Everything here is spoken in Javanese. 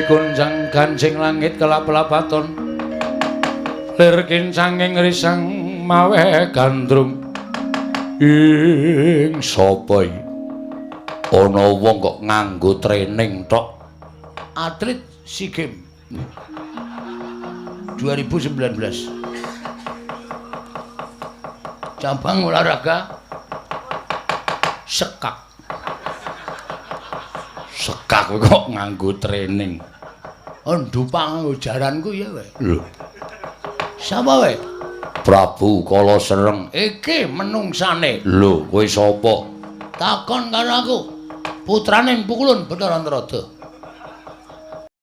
kunjang gancing langit kelap-lapaton lir kincanging risang mawe gandrung ing sapa iki ana wong kok nganggo training tok atlet SEA Games 2019 cabang olahraga sekak kok nganggo training ndupang jaranku ya wae lho sapa wae Prabu Kala Sereng iki menungsane lho kowe sapa takon karo aku putrane Pukulun Bathara Antarada